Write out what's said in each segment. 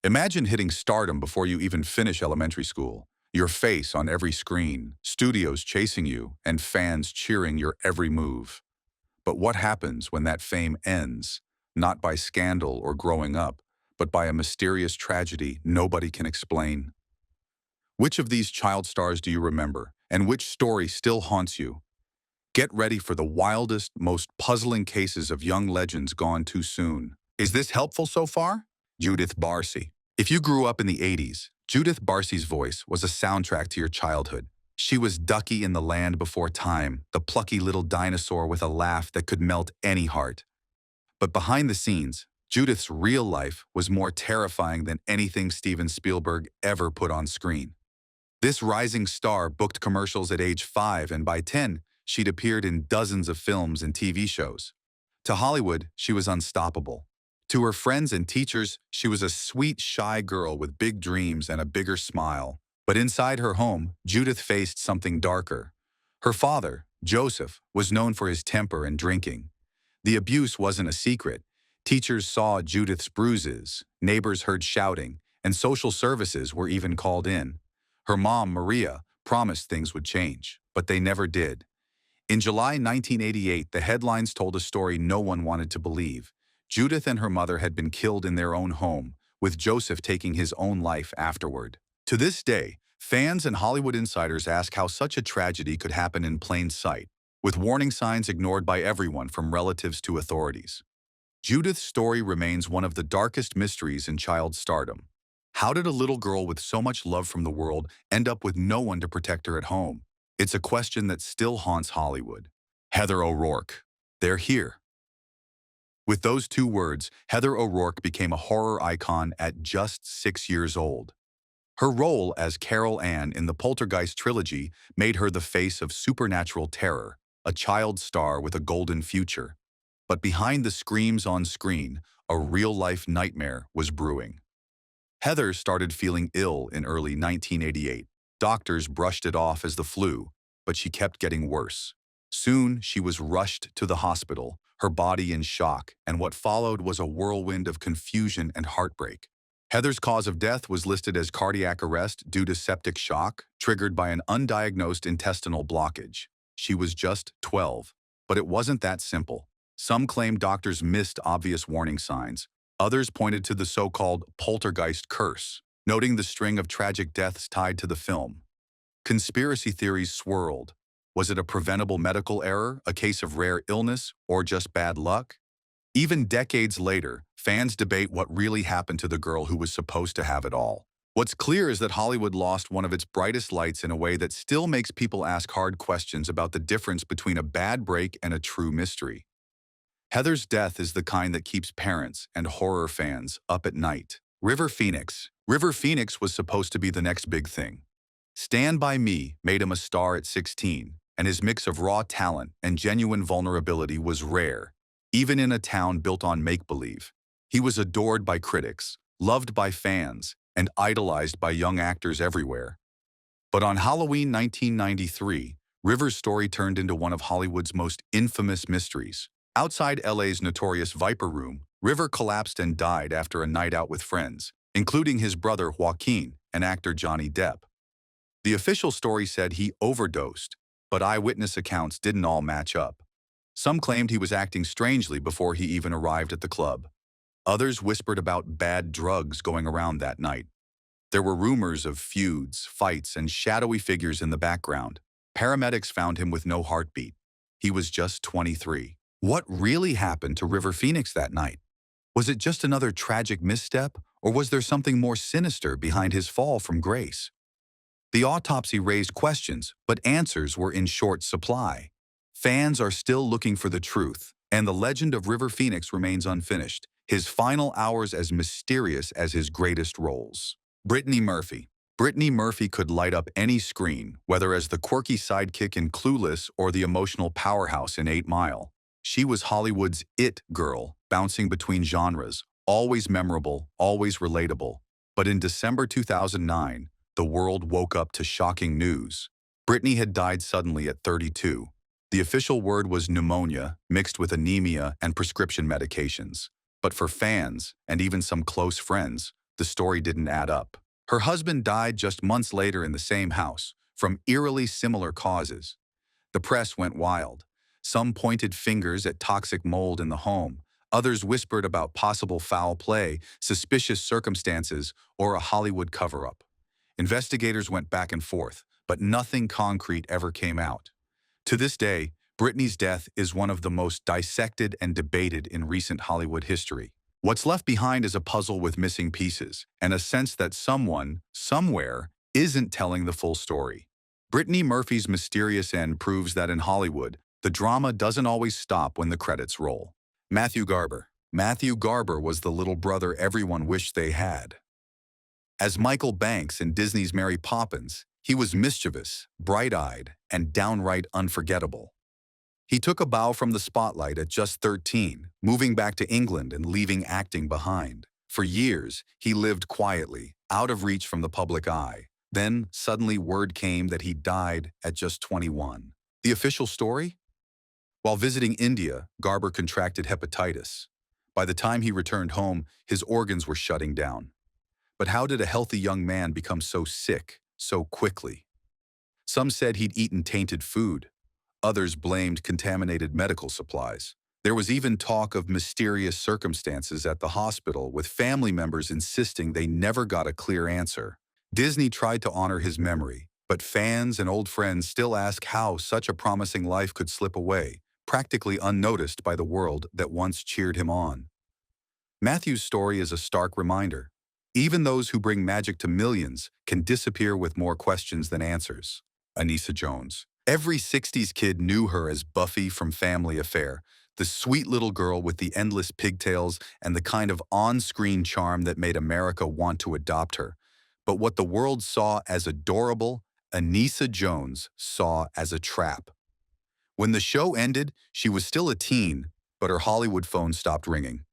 Imagine hitting stardom before you even finish elementary school. Your face on every screen, studios chasing you, and fans cheering your every move. But what happens when that fame ends? Not by scandal or growing up, but by a mysterious tragedy nobody can explain. Which of these child stars do you remember, and which story still haunts you? Get ready for the wildest, most puzzling cases of young legends gone too soon. Is this helpful so far? Judith Barcie. If you grew up in the 80s, Judith Barcie's voice was a soundtrack to your childhood. She was Ducky in the Land Before Time, the plucky little dinosaur with a laugh that could melt any heart. But behind the scenes, Judith's real life was more terrifying than anything Steven Spielberg ever put on screen. This rising star booked commercials at age 5, and by 10, she'd appeared in dozens of films and TV shows. To Hollywood, she was unstoppable. To her friends and teachers, she was a sweet, shy girl with big dreams and a bigger smile. But inside her home, Judith faced something darker. Her father, Joseph, was known for his temper and drinking. The abuse wasn't a secret. Teachers saw Judith's bruises, neighbors heard shouting, and social services were even called in. Her mom, Maria, promised things would change, but they never did. In July 1988, the headlines told a story no one wanted to believe. Judith and her mother had been killed in their own home, with Joseph taking his own life afterward. To this day, fans and Hollywood insiders ask how such a tragedy could happen in plain sight, with warning signs ignored by everyone from relatives to authorities. Judith's story remains one of the darkest mysteries in child stardom. How did a little girl with so much love from the world end up with no one to protect her at home? It's a question that still haunts Hollywood. Heather O'Rourke. They're here. With those two words, Heather O'Rourke became a horror icon at just 6 years old. Her role as Carol Ann in the Poltergeist trilogy made her the face of supernatural terror, a child star with a golden future. But behind the screams on screen, a real-life nightmare was brewing. Heather started feeling ill in early 1988. Doctors brushed it off as the flu, but she kept getting worse. Soon, she was rushed to the hospital, her body in shock, and what followed was a whirlwind of confusion and heartbreak. Heather's cause of death was listed as cardiac arrest due to septic shock, triggered by an undiagnosed intestinal blockage. She was just 12. But it wasn't that simple. Some claimed doctors missed obvious warning signs. Others pointed to the so-called poltergeist curse, noting the string of tragic deaths tied to the film. Conspiracy theories swirled. Was it a preventable medical error, a case of rare illness, or just bad luck? Even decades later, fans debate what really happened to the girl who was supposed to have it all. What's clear is that Hollywood lost one of its brightest lights in a way that still makes people ask hard questions about the difference between a bad break and a true mystery. Heather's death is the kind that keeps parents and horror fans up at night. River Phoenix. River Phoenix was supposed to be the next big thing. Stand By Me made him a star at 16, and his mix of raw talent and genuine vulnerability was rare, even in a town built on make-believe. He was adored by critics, loved by fans, and idolized by young actors everywhere. But on Halloween 1993, River's story turned into one of Hollywood's most infamous mysteries. Outside LA's notorious Viper Room, River collapsed and died after a night out with friends, including his brother Joaquin and actor Johnny Depp. The official story said he overdosed, but eyewitness accounts didn't all match up. Some claimed he was acting strangely before he even arrived at the club. Others whispered about bad drugs going around that night. There were rumors of feuds, fights, and shadowy figures in the background. Paramedics found him with no heartbeat. He was just 23. What really happened to River Phoenix that night? Was it just another tragic misstep, or was there something more sinister behind his fall from grace? The autopsy raised questions, but answers were in short supply. Fans are still looking for the truth, and the legend of River Phoenix remains unfinished, his final hours as mysterious as his greatest roles. Brittany Murphy. Brittany Murphy could light up any screen, whether as the quirky sidekick in Clueless or the emotional powerhouse in 8 Mile. She was Hollywood's it girl, bouncing between genres, always memorable, always relatable. But in December 2009, the world woke up to shocking news. Brittany had died suddenly at 32. The official word was pneumonia, mixed with anemia and prescription medications. But for fans, and even some close friends, the story didn't add up. Her husband died just months later in the same house, from eerily similar causes. The press went wild. Some pointed fingers at toxic mold in the home. Others whispered about possible foul play, suspicious circumstances, or a Hollywood cover-up. Investigators went back and forth, but nothing concrete ever came out. To this day, Brittany's death is one of the most dissected and debated in recent Hollywood history. What's left behind is a puzzle with missing pieces, and a sense that someone, somewhere, isn't telling the full story. Brittany Murphy's mysterious end proves that in Hollywood, the drama doesn't always stop when the credits roll. Matthew Garber. Matthew Garber was the little brother everyone wished they had. As Michael Banks in Disney's Mary Poppins, he was mischievous, bright-eyed, and downright unforgettable. He took a bow from the spotlight at just 13, moving back to England and leaving acting behind. For years, he lived quietly, out of reach from the public eye. Then, suddenly word came that he died at just 21. The official story? While visiting India, Garber contracted hepatitis. By the time he returned home, his organs were shutting down. But how did a healthy young man become so sick, so quickly? Some said he'd eaten tainted food. Others blamed contaminated medical supplies. There was even talk of mysterious circumstances at the hospital, with family members insisting they never got a clear answer. Disney tried to honor his memory, but fans and old friends still ask how such a promising life could slip away, practically unnoticed by the world that once cheered him on. Matthew's story is a stark reminder. Even those who bring magic to millions can disappear with more questions than answers. Anissa Jones. Every 60s kid knew her as Buffy from Family Affair, the sweet little girl with the endless pigtails and the kind of on-screen charm that made America want to adopt her. But what the world saw as adorable, Anissa Jones saw as a trap. When the show ended, she was still a teen, but her Hollywood phone stopped ringing.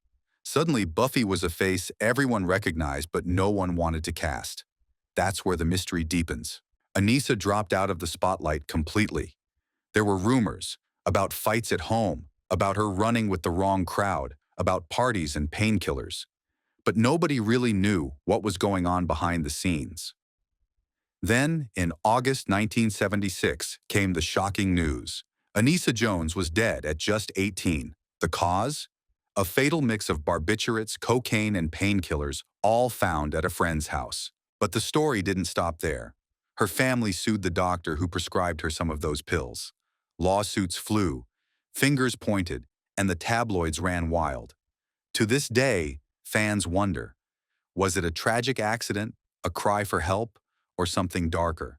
Suddenly, Buffy was a face everyone recognized but no one wanted to cast. That's where the mystery deepens. Anissa dropped out of the spotlight completely. There were rumors about fights at home, about her running with the wrong crowd, about parties and painkillers. But nobody really knew what was going on behind the scenes. Then, in August 1976, came the shocking news. Anissa Jones was dead at just 18. The cause? A fatal mix of barbiturates, cocaine, and painkillers, all found at a friend's house. But the story didn't stop there. Her family sued the doctor who prescribed her some of those pills. Lawsuits flew, fingers pointed, and the tabloids ran wild. To this day, fans wonder, was it a tragic accident, a cry for help, or something darker?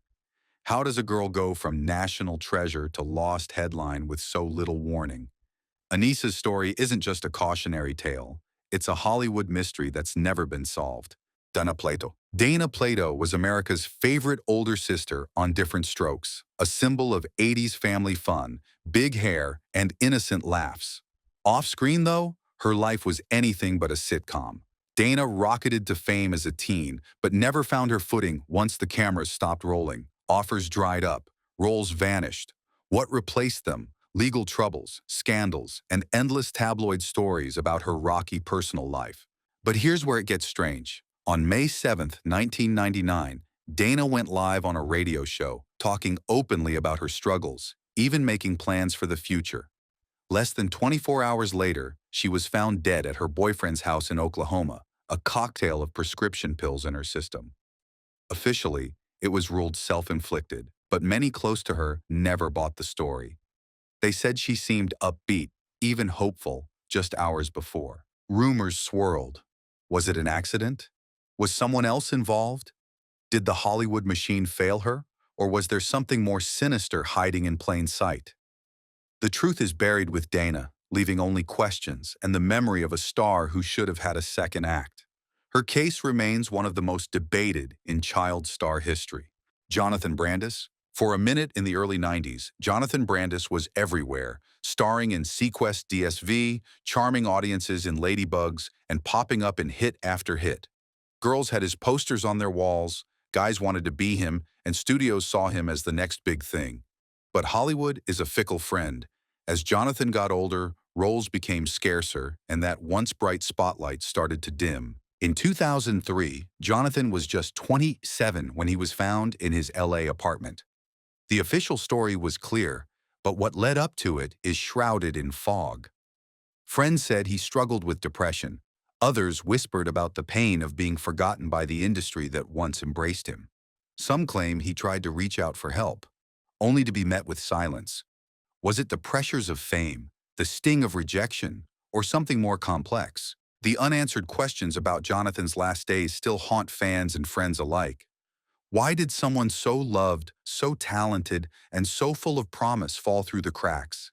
How does a girl go from national treasure to lost headline with so little warning? Anissa's story isn't just a cautionary tale. It's a Hollywood mystery that's never been solved. Plato. Dana Plato was America's favorite older sister on Different Strokes, a symbol of 80s family fun, big hair, and innocent laughs. Off-screen, though, her life was anything but a sitcom. Dana rocketed to fame as a teen, but never found her footing once the cameras stopped rolling. Offers dried up, roles vanished. What replaced them? Legal troubles, scandals, and endless tabloid stories about her rocky personal life. But here's where it gets strange. On May 7, 1999, Dana went live on a radio show, talking openly about her struggles, even making plans for the future. Less than 24 hours later, she was found dead at her boyfriend's house in Oklahoma, a cocktail of prescription pills in her system. Officially, it was ruled self-inflicted, but many close to her never bought the story. They said she seemed upbeat, even hopeful, just hours before. Rumors swirled. Was it an accident? Was someone else involved? Did the Hollywood machine fail her, or was there something more sinister hiding in plain sight? The truth is buried with Dana, leaving only questions and the memory of a star who should have had a second act. Her case remains one of the most debated in child star history. Jonathan Brandis. For a minute in the early 90s, Jonathan Brandis was everywhere, starring in Sequest DSV, charming audiences in Ladybugs, and popping up in hit after hit. Girls had his posters on their walls, guys wanted to be him, and studios saw him as the next big thing. But Hollywood is a fickle friend. As Jonathan got older, roles became scarcer, and that once bright spotlight started to dim. In 2003, Jonathan was just 27 when he was found in his LA apartment. The official story was clear, but what led up to it is shrouded in fog. Friends said he struggled with depression. Others whispered about the pain of being forgotten by the industry that once embraced him. Some claim he tried to reach out for help, only to be met with silence. Was it the pressures of fame, the sting of rejection, or something more complex? The unanswered questions about Jonathan's last days still haunt fans and friends alike. Why did someone so loved, so talented, and so full of promise fall through the cracks?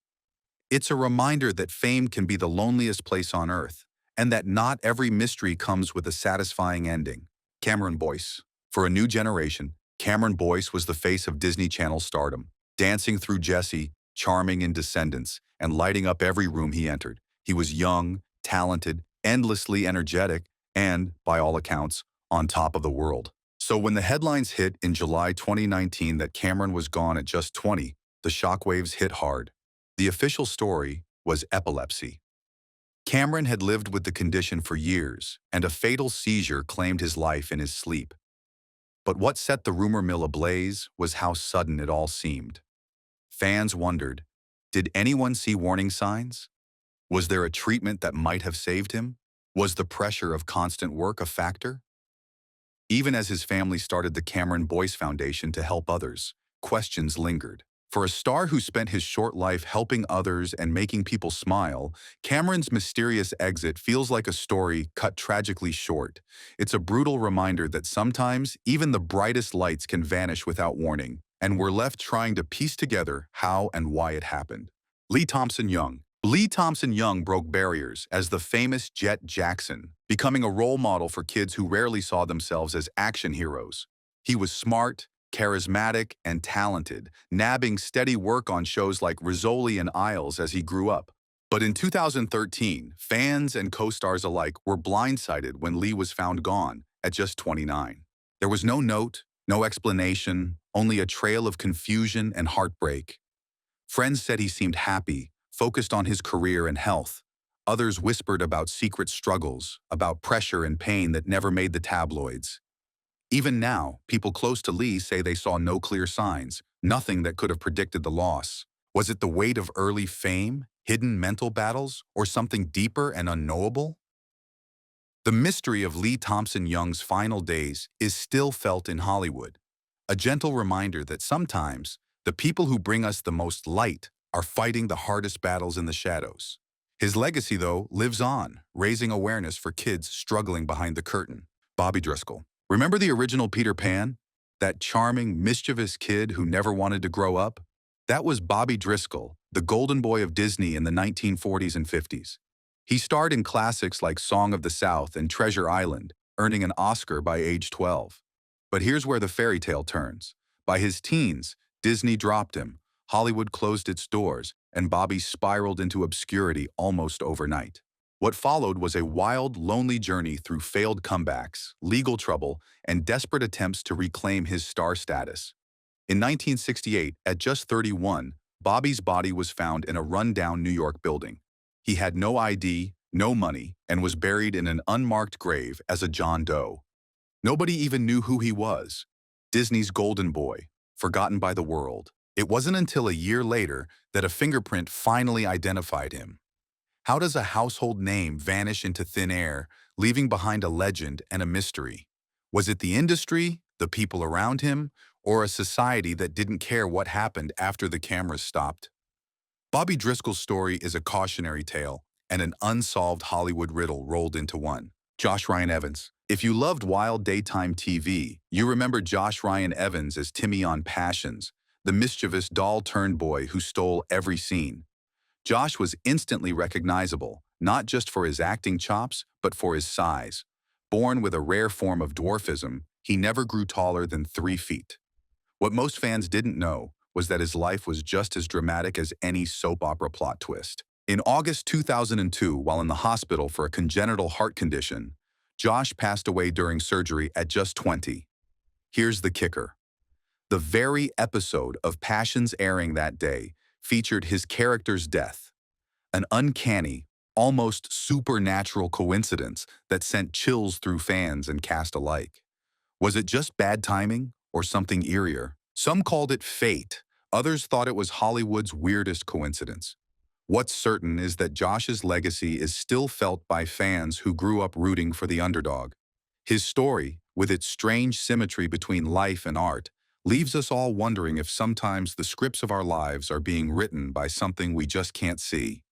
It's a reminder that fame can be the loneliest place on earth, and that not every mystery comes with a satisfying ending. Cameron Boyce. For a new generation, Cameron Boyce was the face of Disney Channel stardom, dancing through Jessie, charming in Descendants, and lighting up every room he entered. He was young, talented, endlessly energetic, and, by all accounts, on top of the world. So when the headlines hit in July 2019 that Cameron was gone at just 20, the shockwaves hit hard. The official story was epilepsy. Cameron had lived with the condition for years, and a fatal seizure claimed his life in his sleep. But what set the rumor mill ablaze was how sudden it all seemed. Fans wondered, did anyone see warning signs? Was there a treatment that might have saved him? Was the pressure of constant work a factor? Even as his family started the Cameron Boyce Foundation to help others, questions lingered. For a star who spent his short life helping others and making people smile, Cameron's mysterious exit feels like a story cut tragically short. It's a brutal reminder that sometimes even the brightest lights can vanish without warning, and we're left trying to piece together how and why it happened. Thompson Young. Thompson Young broke barriers as the famous Jet Jackson, becoming a role model for kids who rarely saw themselves as action heroes. He was smart, charismatic, and talented, nabbing steady work on shows like Rizzoli and Isles as he grew up. But in 2013, fans and co-stars alike were blindsided when Lee was found gone at just 29. There was no note, no explanation, only a trail of confusion and heartbreak. Friends said he seemed happy, focused on his career and health. Others whispered about secret struggles, about pressure and pain that never made the tabloids. Even now, people close to Lee say they saw no clear signs, nothing that could have predicted the loss. Was it the weight of early fame, hidden mental battles, or something deeper and unknowable? The mystery of Thompson Young's final days is still felt in Hollywood, a gentle reminder that sometimes the people who bring us the most light are fighting the hardest battles in the shadows. His legacy, though, lives on, raising awareness for kids struggling behind the curtain. Driscoll. Remember the original Peter Pan? That charming, mischievous kid who never wanted to grow up? That was Bobby Driscoll, the golden boy of Disney in the 1940s and 50s. He starred in classics like Song of the South and Treasure Island, earning an Oscar by age 12. But here's where the fairy tale turns. By his teens, Disney dropped him, Hollywood closed its doors, and Bobby spiraled into obscurity almost overnight. What followed was a wild, lonely journey through failed comebacks, legal trouble, and desperate attempts to reclaim his star status. In 1968, at just 31, Bobby's body was found in a run-down New York building. He had no ID, no money, and was buried in an unmarked grave as a John Doe. Nobody even knew who he was. Disney's golden boy, forgotten by the world. It wasn't until a year later that a fingerprint finally identified him. How does a household name vanish into thin air, leaving behind a legend and a mystery? Was it the industry, the people around him, or a society that didn't care what happened after the cameras stopped? Bobby Driscoll's story is a cautionary tale and an unsolved Hollywood riddle rolled into one. Josh Ryan Evans. If you loved wild daytime TV, you remember Josh Ryan Evans as Timmy on Passions, the mischievous doll-turned boy who stole every scene. Josh was instantly recognizable, not just for his acting chops, but for his size. Born with a rare form of dwarfism, he never grew taller than 3 feet. What most fans didn't know was that his life was just as dramatic as any soap opera plot twist. In August 2002, while in the hospital for a congenital heart condition, Josh passed away during surgery at just 20. Here's the kicker. The very episode of Passions airing that day featured his character's death, an uncanny, almost supernatural coincidence that sent chills through fans and cast alike. Was it just bad timing or something eerier? Some called it fate. Others thought it was Hollywood's weirdest coincidence. What's certain is that Josh's legacy is still felt by fans who grew up rooting for the underdog. His story, with its strange symmetry between life and art, leaves us all wondering if sometimes the scripts of our lives are being written by something we just can't see.